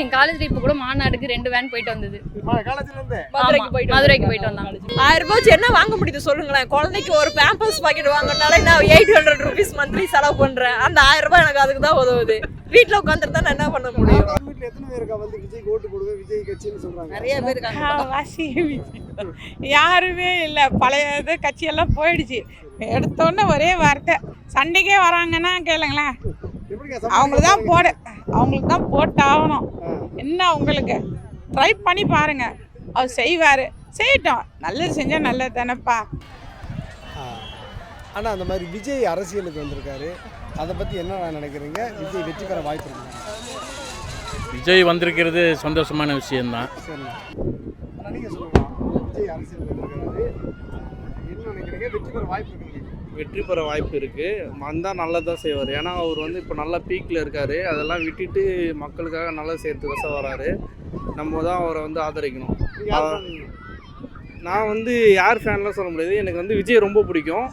என் காலேஜ்ல இப்ப கூட மாநாடுக்கு 2 வேன் போயிட்டு வந்தது. மதுரைக்கு போயிட்டு வந்தாங்க. 1000 ரூபாய் என்ன வாங்க முடியுது சொல்லுங்களேன். குழந்தைக்கு ஒரு பேம்பர்ஸ் பாக்கெட் வாங்கினாலே நான் 800 rupees மந்த்லி செலவு பண்றேன். அந்த 1000 ரூபாய் எனக்கு அதுக்கு தான் உதவுது. வீட்டுல உட்காந்துட்டு தான் என்ன பண்ண முடியும்? நிறைய பேர் இருக்காங்க. யாருமே இல்லை. பழைய இது கட்சியெல்லாம் போயிடுச்சு. எடுத்தோன்னே ஒரே வார்த்தை சண்டைக்கே வராங்கன்னா கேளுங்களேன், அவங்களுக்கு தான் போட்டாகணும். என்ன உங்களுக்கு ட்ரை பண்ணி பாருங்க, அவர் செய்வார். செய்யட்டும், நல்லது செஞ்சால் நல்லது தானேப்பா. ஆனால் அந்த மாதிரி விஜய் அரசியலுக்கு வந்திருக்காரு, அதை பற்றி என்ன நினைக்கிறீங்க? விஜய் வெற்றி பெற வாய்ப்பு இருக்குங்க? விஜய் வந்திருக்கிறது சந்தோஷமான விஷயம்தான். சரி, ஆனால் நீங்கள் சொல்லுங்கள், விஜய் அரசியலுக்கு வந்திருக்காரு, என்ன நினைக்கிறீங்க? வெற்றி பெற வாய்ப்பு இருக்குங்க? வெற்றி பெற வாய்ப்பு இருக்குது. வந்தால் நல்லதான் செய்வார். ஏன்னா அவர் வந்து இப்போ நல்லா பீக்கில் இருக்கார். அதெல்லாம் விட்டுட்டு மக்களுக்காக நல்லது செய்கிறதுக்கோசம் வராரு. நம்ம தான் அவரை வந்து ஆதரிக்கணும். நான் வந்து யார் ஃபேன்லாம் சொல்ல முடியாது. எனக்கு வந்து விஜய் ரொம்ப பிடிக்கும்.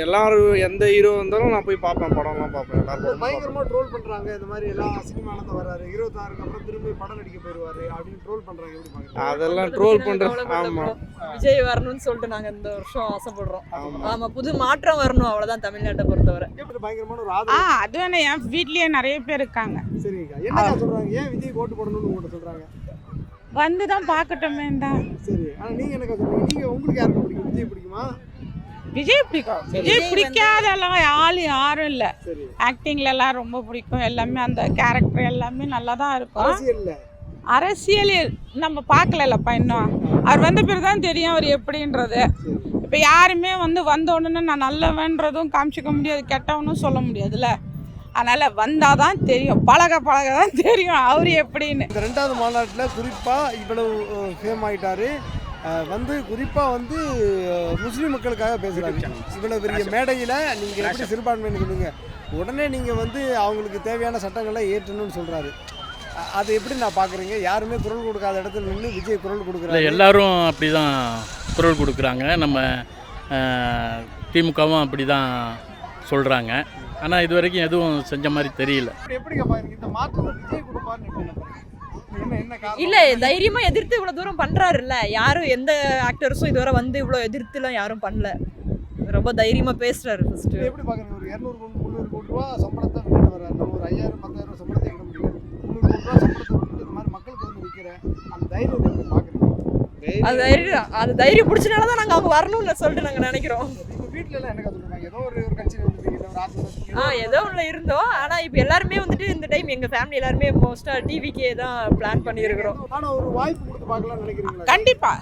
எல்லாரும் எந்த ஹீரோ இருந்தாலும் நான் போய் பார்ப்பேன், படம்லாம் பார்ப்பேன். எல்லாரும் பயங்கரமாக ட்ரோல் பண்ணுறாங்க. இந்த மாதிரி எல்லாம் சினிமாவில் தான் வர்றாரு, 26க்கு அப்புறம் திரும்பி படம் நடிக்க போயிடுவார் அப்படின்னு ட்ரோல் பண்ணுறாங்க. எப்படி பார்க்குறீங்க? அதெல்லாம் ட்ரோல் பண்ணுறோம். ஆமாம், விஜய் வரணும்னு சொல்லிட்டு நாங்கள் இந்த வருஷம் ஆசைப்படுறோம். ஆமாம், புது மாற்றம் வரணும், அவ்வளோதான் தமிழ்நாட்டை பொறுத்தவரை. பயங்கரமான ஒரு ஆதரவு. அது வேணா, என் வீட்லேயே நிறைய பேர் இருக்காங்க. சரிங்க, என்ன சொல்கிறாங்க? ஏன் விஜய் ஓட்டு போடணும்னு உங்கள்கிட்ட சொல்கிறாங்க? வந்து தான் பார்க்கட்டுமே தான். சரி, ஆனால் நீங்கள் என்ன சொல்கிறீங்க? நீங்கள் உங்களுக்கு யாருக்கு பிடிக்கும்? விஜய் பிடிக்குமா? விஜய் பிடிக்கும். விஜய் பிடிக்காதெல்லாம் யாரும் இல்லை. ஆக்டிங்ல எல்லாம் ரொம்ப பிடிக்கும். எல்லாமே அந்த கேரக்டர் எல்லாமே நல்லா தான் இருக்கும். அரசியல் நம்ம பார்க்கலப்பா இன்னும். அவர் வந்த பிறகு தான் தெரியும் அவர் எப்படின்றது. இப்போ யாருமே வந்த உடனே நான் நல்லவன்றதும் காமிச்சிக்க முடியாது, கெட்டவனும் சொல்ல முடியாதுல்ல. அதனால் வந்தால் தான் தெரியும், பழக தான் தெரியும் அவர் எப்படின்னு. இந்த 2வது மாநாட்டில் குறிப்பாக இவ்வளவு ஃபேம் ஆகிட்டாரு. குறிப்பாக முஸ்லீம் மக்களுக்காக பேசுகிறாங்க. இவ்வளோ பெரிய மேடையில் நீங்கள் எப்படி சிறுபான்மைன்னு சொல்லுங்க, உடனே நீங்கள் அவங்களுக்கு தேவையான சட்டங்களை ஏற்றணும்னு சொல்கிறாரு. அதை எப்படி நான் பார்க்குறீங்க? யாருமே குரல் கொடுக்காத இடத்துல நின்று விஜய் குரல் கொடுக்குறாரு. எல்லாரும் அப்படி தான் குரல் கொடுக்குறாங்க. நம்ம திமுகவும் அப்படி தான் சொல்கிறாங்க. ஆனால் இது வரைக்கும் எதுவும் செஞ்ச மாதிரி தெரியல. எப்படிங்க பாருங்க இந்த மாற்றத்தை விஜய் கொடுப்பாருன்னு இல்ல, தைரியமா எதிர்த்து இவ்வளவு தூரம் பண்றாருல்ல. யாரும் எந்த ஆக்டர்ஸும் இதுவரை இவ்வளவு எதிர்த்துலாம் யாரும் பண்ணல. ரொம்ப தைரியமா பேசுறாரு. ஃபர்ஸ்ட் எப்படி பாக்குறீங்க? ஒரு 200-300 கோடி ரூபாய் சம்பளத்தை விட்டு வர்றாரு. நம்ம ஒரு 5000-10,000 சம்பளத்தை எடுக்க முடியும். 300 கோடி ரூபாய் சம்பளத்தை விட்டு இந்த மாதிரி மக்களுக்கு விற்கிற அந்த தைரியத்தை எப்படி பாக்குறீங்க? அது தைரியம் பிடிச்சனால தான் நாங்கள் அவங்க வரணும்னு சொல்லிட்டு நாங்கள் நினைக்கிறோம். வீட்டில எல்லாம் என்ன சொல்றாங்க? ஏதோ ஒரு கட்சியில் ஏதோ ஒன்று இருந்தோம். ஆனால் இப்போ எல்லாருமே இந்த டைம் எங்கள் ஃபேமிலி எல்லாருமே மோஸ்ட்டாக டிவிக்கே தான் பிளான் பண்ணியிருக்கிறோம். ஆனால் ஒரு வாய்ப்பு கொடுத்து பார்க்கலாம்னு நினைக்கிறீங்களா? கண்டிப்பாக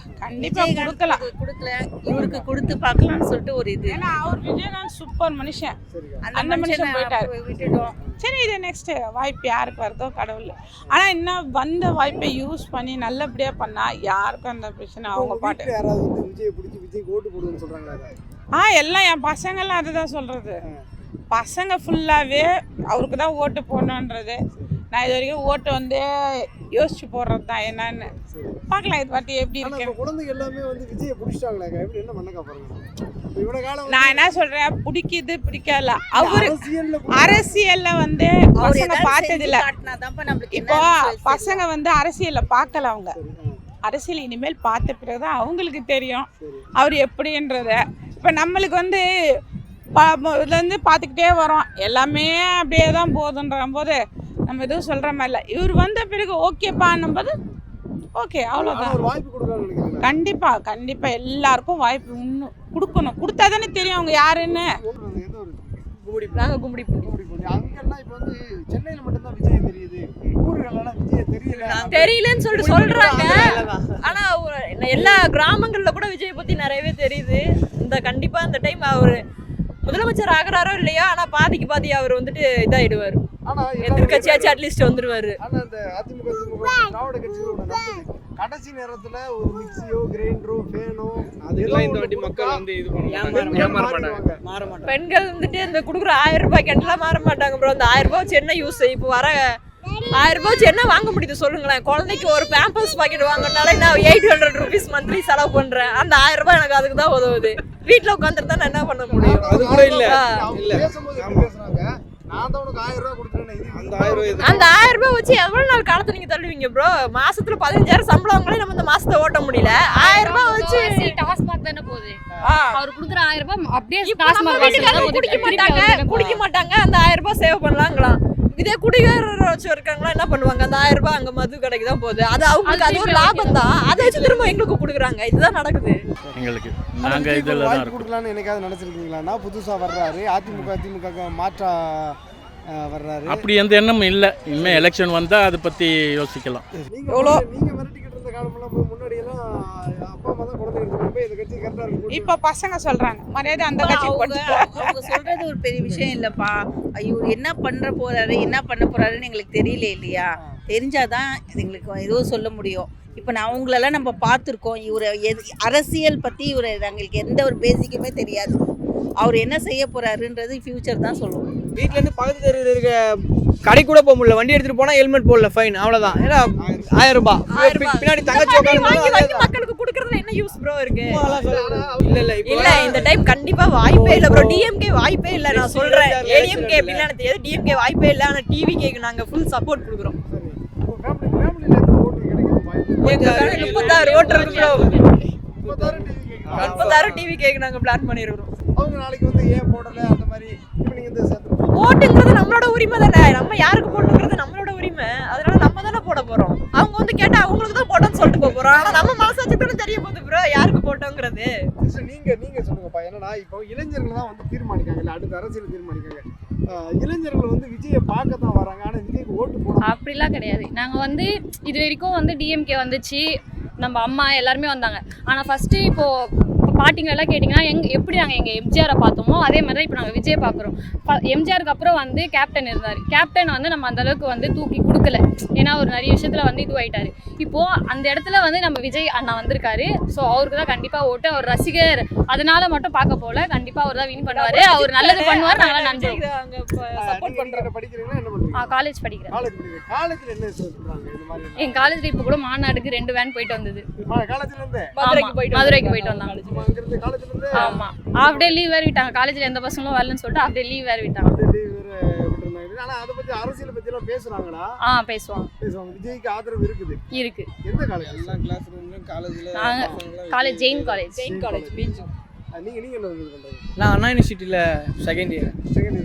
கொடுக்கல, இவருக்கு கொடுத்து பார்க்கலாம்னு சொல்லிட்டு ஒரு இது. ஏன்னா அவர் விஜயகாந்த் சூப்பர் மனுஷன். அந்த மனுஷன் போயிட்டாரு, விட்டுட்டோம். சரி, இது நெக்ஸ்ட் வாய்ப்பு யாருக்கு வருதோ கடவுள். ஆனால் இன்னும் வந்த வாய்ப்பை யூஸ் பண்ணி நல்லபடியாக பண்ணால் யாருக்கும் அந்த பிரச்சனை அவங்க பாட்டு. யாராவது விஜய் பிடிச்சி விஜய் ஓட்டு போடுன்னு சொல்கிறாங்களா? எல்லாம் என் பசங்கள்லாம் அதுதான் சொல்கிறது. பசங்க ஃபுல்லாகவே அவருக்கு தான் ஓட்டு போடணுன்றது. நான் இது வரைக்கும் ஓட்டு யோசிச்சு போடுறது தான் என்னன்னு பார்க்கலாம். இது வாட்டி எப்படி இருக்கு? குழந்தைங்க எல்லாமே விஜயை பிடிச்சிட்டாங்களா? எப்படி என்ன பண்ண போறாங்க? நான் என்ன சொல்றேன், பிடிக்குது பிடிக்கல, அவரு அரசியல்ல பசங்க பார்த்தது இல்ல. இப்போ பசங்க அரசியல்ல பார்க்கல. அவங்க அரசியல் இனிமேல் பார்த்த பிறகுதான் அவங்களுக்கு தெரியும் அவர் எப்படின்றத. இப்போ நம்மளுக்கு இதுலேருந்து பார்த்துக்கிட்டே வரோம், எல்லாமே அப்படியே தான் போகுதுன்ற போது நம்ம எதுவும் சொல்கிற மாதிரி இல்லை. இவர் வந்த பிறகு ஓகேப்பான்னும் போது ஓகே, அவ்வளோதான். கண்டிப்பாக எல்லாருக்கும் வாய்ப்பு இன்னும் கொடுக்கணும். கொடுத்தா தானே தெரியும் அவங்க யாருன்னு. நாங்கள் கும்பிடி தெரியலன்னு சொல்லிட்டு சொல்றாங்க. ஆனா எல்லா கிராமங்கள்ல கூட விஜய் பத்தி நிறையவே தெரியுது. கண்டிப்பா இந்த டைம் அவரு முதலமைச்சர் ஆகிறாரோ இல்லையோ, ஆனா பாதிக்கு பாதி அவர் இதாயிடுவாரு. எதிர்கட்சியாச்சு அட்லீஸ்ட் வந்துருவாரு. கடைசி நேரத்துல ஒரு மிக்ஸியோ கிரைண்டரோ ஃபேனோ அதெல்லாம் இந்த வாட்டி மக்கள் இது பண்ணுவாங்க. பெண்கள் இந்த கொடுக்குற 1000 ரூபாய் கட்டலாம் மாற மாட்டாங்க ப்ரோ. அந்த 1000 ரூபாய் வச்சு என்ன யூஸ்? இப்போ வர 1000 ரூபாய் வச்சு என்ன வாங்க முடியுது சொல்லுங்களேன்? குழந்தைக்கு ஒரு பேம்பர்ஸ் பாக்கெட் வாங்கினாலே நான் 800 rupees மந்த்லி செலவு பண்றேன். அந்த 1000 ரூபாய் எனக்கு அதுக்கு தான் உதவுது. வீட்டுல உட்காந்துட்டு தான் நான் என்ன பண்ண முடியும்? அது கூட இல்ல. நான் தான் உனக்கு 1000 ரூபாய் கொடுத்துட்டேன். இது அந்த 1000 ரூபாய் அந்த 1000 ரூபாய் வச்சு எவ்வளவு நாள் காலத்தை நீங்க தள்ளுவீங்க ப்ரோ? மாசத்துல 15,000 சம்பளம் வாங்கலே நம்ம இந்த மாசத்தை ஓட்ட முடியல. 1000 ரூபாய் வச்சு டாஸ்மாக் தானே போகுது. ஆ. அவர் கொடுக்குற 1000 ரூபாய் அப்படியே இப்ப நம்ம டாஸ்மாக் வீட்டுக்காரங்க குடிக்க மாட்டாங்க அந்த 1000 ரூபாய் சேவ் பண்ணலாங்களாம். இதே குடிகாரர் வச்சு இருக்காங்களா என்ன பண்ணுவாங்க? அந்த 1000 ரூபாய் அங்க மது கடைக்கு தான் போகுது. அது அவங்களுக்கு அது ஒரு லாபம் தான். அதை வச்சு திரும்ப எங்களுக்கு கொடுக்குறாங்க. இதுதான் நடக்குது எங்களுக்கு ஆனா நாங்கள் விஜய்க்கு ஒரு இதில் தான் வாய்ப்பு இருக்கோம். கொடுக்கலான்னு என்னைக்காவது நினைச்சிருக்கீங்களாண்ணா? புதுசா வர்றாரு, அதிமுக மாற்றா வர்றாரு. அப்படி எந்த எண்ணமும் இல்லை. இனிமேல் எலெக்ஷன் வந்தால் அதை பற்றி யோசிக்கலாம். நீங்க மிரட்டிக்கிட்டு இருந்த காலமெல்லாம் போய் முன்னாடி எல்லாம் அப்பா அம்மா தான் குழந்தை எடுத்துட்டு போய் இந்த கட்சி கரெக்டா இருக்கும். இப்ப பசங்க சொல்றாங்க மரியாதை அந்த கட்சிக்கு போட்டு அவங்க சொல்றது ஒரு பெரிய விஷயம் இல்லப்பா. இவர் என்ன பண்ண போறாருன்னு எங்களுக்கு தெரியல இல்லையா? தெரிஞ்சாதான் எங்களுக்கு எதுவும் சொல்ல முடியும். இப்போ நான் அவங்களெல்லாம் நம்ம பார்த்துருக்கோம். இவர் அரசியல் பற்றி இவர் எங்களுக்கு எந்த ஒரு பேசிக்குமே தெரியாது. அவர் என்ன செய்ய போறாருன்றது ஃபியூச்சர் தான் சொல்லுவோம். வீட்டிலேருந்து பக்கத்து தெருவில் இருக்க கடை கூட போக முடியல. வண்டி எடுத்துகிட்டு போனால் ஹெல்மெட் போடல, ஃபைன், அவ்வளோதான். ஏன்னா 1000 ரூபாய் பின்னாடி தங்கச்சி மக்களுக்கு கொடுக்கறதுல என்ன யூஸ் ப்ரோ இருக்கு? இல்லை இந்த டைம் கண்டிப்பா வாய்ப்பே இல்லை ப்ரோ. டிஎம்கே வாய்ப்பே இல்லை. நான் சொல்றேன் ஏடிஎம்கே அப்படிலாம் தெரியாது. டிஎம்கே வாய்ப்பே இல்லை. ஆனால் டிவிகேக்கு நாங்கள் ஃபுல் சப்போர்ட் கொடுக்குறோம். எங்க 36 ஓட்டு இருக்கு ப்ரோ. 36 டிவிகேக்கு நாங்கள் பிளான் பண்ணிருக்கிறோம். அவங்க நாளைக்கு வந்து ஏன் போடல அந்த மாதிரி இப்போ நீங்க இந்த ஓட்டுங்கிறது நம்மளோட உரிமை தானே. நம்ம யாருக்கு போடணுங்கிறது நம்மளோட உரிமை. அதனால நம்ம தானே போட போறோம். அவங்க வந்து கேட்டா அவங்களுக்கு தான் போட்டோம்னு சொல்லிட்டு போக போறோம். ஆனா நம்ம மனசாட்சி தானே தெரிய போகுது ப்ரோ யாருக்கு போட்டோங்கிறது. நீங்க சொல்லுங்கப்பா. என்னன்னா இப்போ இளைஞர்கள் தான் வந்து தீர்மானிக்காங்க, இல்லை அடுத்த அரசியல் தீர்மானிக்காங்க. இளைஞர்கள் வந்து விஜயை பார்க்க தான் வராங்க, ஆனால் விஜய்க்கு ஓட்டு போட அப்படிலாம் கிடையாது. நாங்கள் வந்து இது வரைக்கும் வந்து டிஎம்கே வந்துச்சு, நம்ம அம்மா எல்லாருமே வந்தாங்க. ஆனால் ஃபஸ்ட்டு இப்போது பாட்டிங்களெல்லாம் கேட்டிங்கன்னா எப்படி நாங்கள் எங்கள் எம்ஜிஆரை பார்த்தோமோ அதே மாதிரி தான் இப்போ நாங்கள் விஜய் பார்க்குறோம். எம்ஜிஆருக்கு அப்புறம் வந்து கேப்டன் இருந்தார். கேப்டன் வந்து நம்ம அந்தளவுக்கு வந்து தூக்கி கொடுக்கல. ஏன்னா ஒரு நிறைய விஷயத்தில் வந்து இதுவாயிட்டார். இப்போது அந்த இடத்துல வந்து நம்ம விஜய் அண்ணா வந்திருக்காரு. ஸோ அவருக்கு தான் கண்டிப்பாக ஓட்டு. அவர் ரசிகர், அதனால மட்டும் பார்க்க போல. கண்டிப்பாக அவர் தான் வின் பண்ணுவார். அவர் நல்லது பண்ணுவார். நாங்களாம் நன்றி சப்போர்ட் பண்றோம். படிக்கிறீங்களா என்ன பண்றீங்க? காலேஜ் படிக்கிறேன். காலேஜ்ல என்ன சொல்றாங்க? இந்த மாதிரி எங்கள் காலேஜில் இப்போ கூட மாநாடுக்கு 2 வேன் போயிட்டு வந்தது. காலேஜ்ல இருந்து மதுரைக்கு போயிட்டு வந்தாங்க. அங்கிருந்து காலேஜ்ல இருந்து ஆமா ஹாஃப் டே லீவ் வேற விட்டாங்க. காலேஜ்ல எந்த பசங்களும் வரலன்னு சொல்லிட்டு ஹாஃப் டே லீவ் வேற விட்டாங்க. ஆனா அத பத்தி அரசியல் பத்தி எல்லாம் பேசுறாங்களா? பேசுவாங்க. விஜய்க்கு ஆதரவு இருக்கு. எந்த காலேஜ்? எல்லா கிளாஸ் ரூம்லயும் காலேஜ்ல காலேஜ் ஜெயின் காலேஜ் நீங்க என்ன பண்றீங்க? நான் அண்ணா யூனிவர்சிட்டியில் செகண்ட் இயர்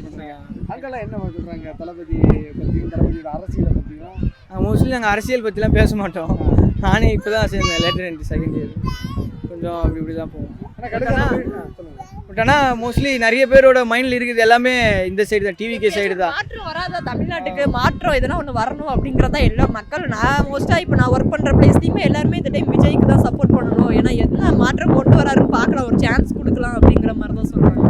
பண்றீங்க. அங்கெல்லாம் என்ன சொல்றாங்க தளபதி பத்தியும் தளபதியோட அரசியலை பத்தியும்? மோஸ்ட்லி நாங்கள் அரசியல் பற்றிலாம் பேச மாட்டோம். நானே இப்போ தான் சேர்ந்தேன் லேட்டர் என்ட்ரி செகண்ட் இயர். கொஞ்சம் அப்படி தான் போவோம். பட் ஆனால் மோஸ்ட்லி நிறைய பேரோட மைண்டில் இருக்குது எல்லாமே இந்த சைடு தான், டிவிகே சைடு தான். மாற்றம் வராதா தமிழ்நாட்டுக்கு? மாற்றம் எதனா ஒன்று வரணும் அப்படிங்கிறதா எல்லா மக்கள். நான் மோஸ்ட்டாக இப்போ நான் ஒர்க் பண்ணுற பிளேஸ்லையுமே எல்லாருமே இந்த டைம் விஜய்க்கு தான் சப்போர்ட் பண்ணணும். ஏன்னா என்ன மாற்றம் கொண்டு வராருன்னு பார்க்கலாம், ஒரு சான்ஸ் கொடுக்கலாம் அப்படிங்கிற மாதிரி தான் சொல்கிறாங்க.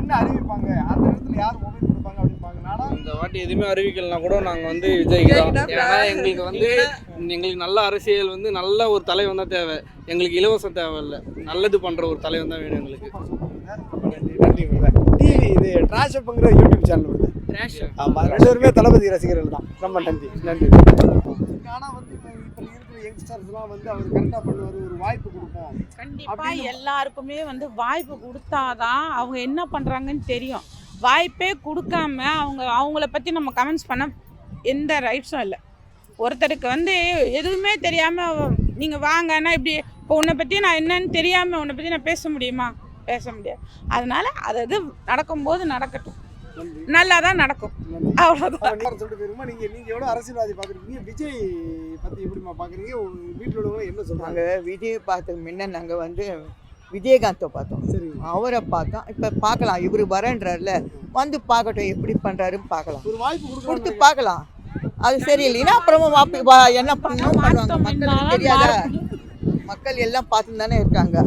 என்ன அறிவிப்பாங்க அந்த இடத்துல யார் மொபைல் கொடுப்பாங்க அப்படிம்பாங்க. நானா இந்த வாட்டி எதுவுமே அறிவிக்கலனா கூட நாங்கள் வந்து விஜய்க்கு தான். ஏன்னா எங்களுக்கு வந்து எங்களுக்கு நல்ல அரசியல் வந்து நல்ல ஒரு தலைவன் தான் தேவை. எங்களுக்கு இலவசம் தேவை இல்லை, நல்லது பண்ணுற ஒரு தலைவன் தான் வேணும் எங்களுக்கு. டிவி இது ட்ராஷப்ங்கிற யூடியூப் சேனல் வருது. ஆமாம், 2 பேருமே தளபதி ரசிகர்கள் தான். ரொம்ப நன்றி. ஆனால் வந்து இப்போ இருக்கிற யங்ஸ்டர்ஸ்லாம் வந்து அவர் கரெக்டாக பண்ணுவார், ஒரு வாய்ப்பு கொடுப்போம். கண்டிப்பா எல்லாருக்குமே வந்து வாய்ப்பு கொடுத்தாதான் அவங்க என்ன பண்றாங்கன்னு தெரியும். வாய்ப்பே கொடுக்காம அவங்கள பத்தி நம்ம கமெண்ட்ஸ் பண்ண எந்த ரைட்ஸும் இல்லை. ஒருத்தருக்கு வந்து எதுவுமே தெரியாம நீங்க வாங்கன்னா இப்படி இப்போ உன்னை பத்தி நான் என்னன்னு தெரியாம உன்னை பத்தி நான் பேச முடியுமா? பேச முடியாது. அதனால அது நடக்கும்போது நடக்கட்டும், நல்லா தான் நடக்கும், அவ்வளோதான். நீங்க எவ்வளோ அரசியல்வாதி பார்க்குறீங்க, விஜய் பத்தி எப்படிமா பார்க்குறீங்க? வீட்டில் உள்ளவங்க என்ன சொல்றாங்க? நாங்கள் விஜய் பார்த்துக்கு முன்ன நாங்கள் வந்து விஜயகாந்தை பார்த்தோம். சரி, அவரை பார்த்தோம். இப்போ பார்க்கலாம், இவர் வரேன்றார்ல, வந்து பார்க்கட்டும் எப்படி பண்ணுறாருன்னு பார்க்கலாம். ஒரு வாய்ப்பு கொடுத்து பார்க்கலாம். அது சரியில்லைன்னா அப்புறமா என்ன பண்ணணும் பண்ணுவாங்க. மக்களுக்கு தெரியாத மக்கள் எல்லாம் பார்த்துன்னு தானே இருக்காங்க.